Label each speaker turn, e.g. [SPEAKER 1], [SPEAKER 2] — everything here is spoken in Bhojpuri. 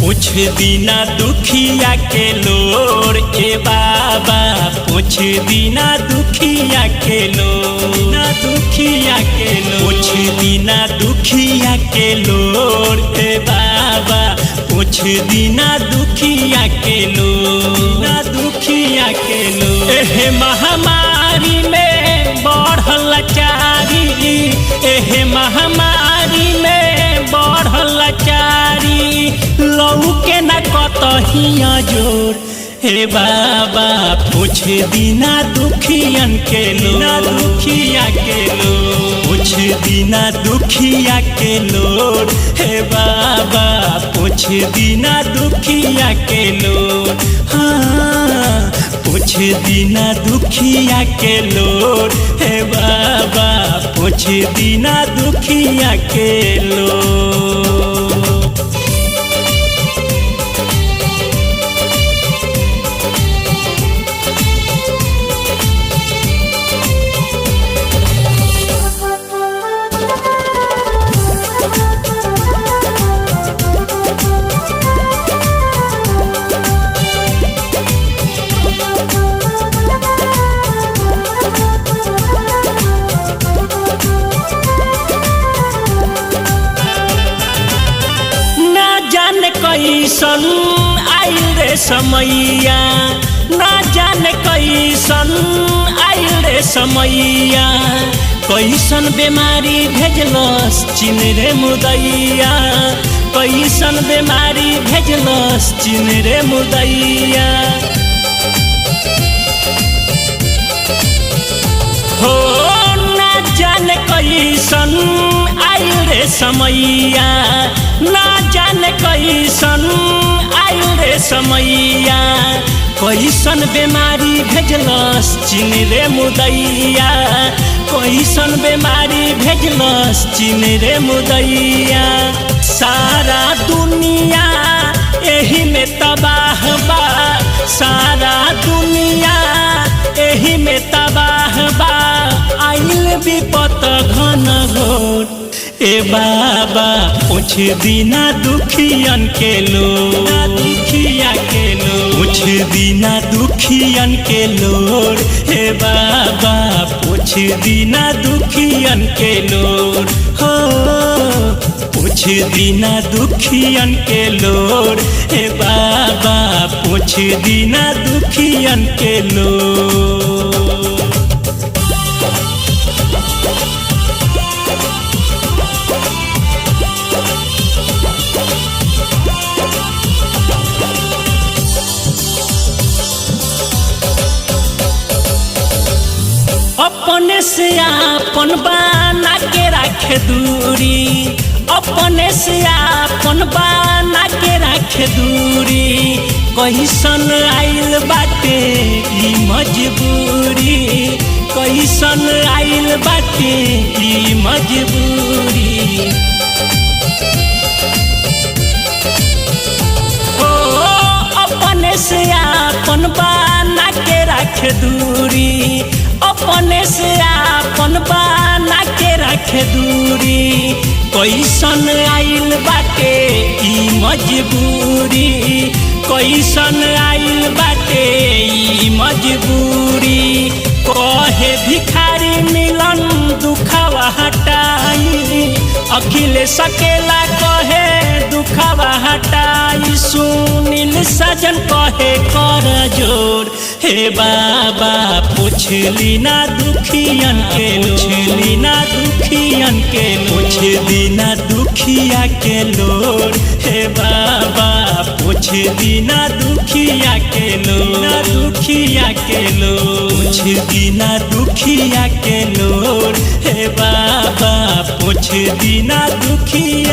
[SPEAKER 1] पूछ दीना दुखिया के लोर ए बाबा, पूछ दीना दुखिया के लोर, दुखिया के लोर, पूछ दीना दुखिया के लोर ए बाबा, पूछ दीना दुखिया के लोर, दुखिया के लोर। एहे महामारी में बढ़ल लाचारी, एहे महामारी में बढ़ल लाचारी, लहू के न कतहिया जोर हे बाबा, पूछ दीना दुखियन के लोर, दुखिया के लोर, पूछ दीना दुखिया के लोर हे बाबा, पूछ दीना दुखिया के लोर। हाँ, पूछ दीना दुखिया के लोर हे बाबा, पूछ दीना दुखिया के लोर। कैसन आइल रे समैया, ना जाने कैसन आइल रे समैया, कैसन बीमारी भेजलस चीन रे मुदैया, कैसन बीमारी भेजलस चीन रे मुदैया। हो ना जाने कैसन आइल रे समैया, ना जाने कैसन आइल रे समैया, कैसन बीमारी भेजलस चीन रे मुदैया, कैसन बीमारी भेजलस चीन रे मुदैया। सारा दुनिया एही में तबाह बा, सारा दुनिया एही में तबाह बा, आइल विपत घन घोर ए बाबा, पूछ दीना दुखियन के लोर, दुखिया के लोर, पूछ दीना दुखियन के लोर हे बाबा, पूछ दीना दुखियन के लोर। हो पूछ दीना दुखियन के लोर हे बाबा, पूछ दीना दुखियन के लोर। अपने से आपन बना के रखे दूरी, अपने से आपन बना के रखे दूरी, कैसन आइल बाटे ई मजबूरी, कैसन आइल बाटे ई मजबूरी। ओ अपने से आपन बना के रखे दूरी, अपने से आपन बना के रखे दूरी, कैसन आइल बाटे ई मजबूरी, कैसन आइल बाटे ई मजबूरी। कहे भिखारी मिलन दुखवा हटाई, अखिलेश अकेला कहे दुखवा हटाई, सुनील सजन कहे कर जोर हे बाबा, पूछ लीना दुखियन के लोर, पूछ लीना दुखियन के लोर, पूछ दीना दुखिया के लोर हे बाबा, पूछ दीना दुखिया के लोर, दुखिया के लोर, पूछ दीना दुखिया के लोर हे बाबा, पूछ दीना दुखिया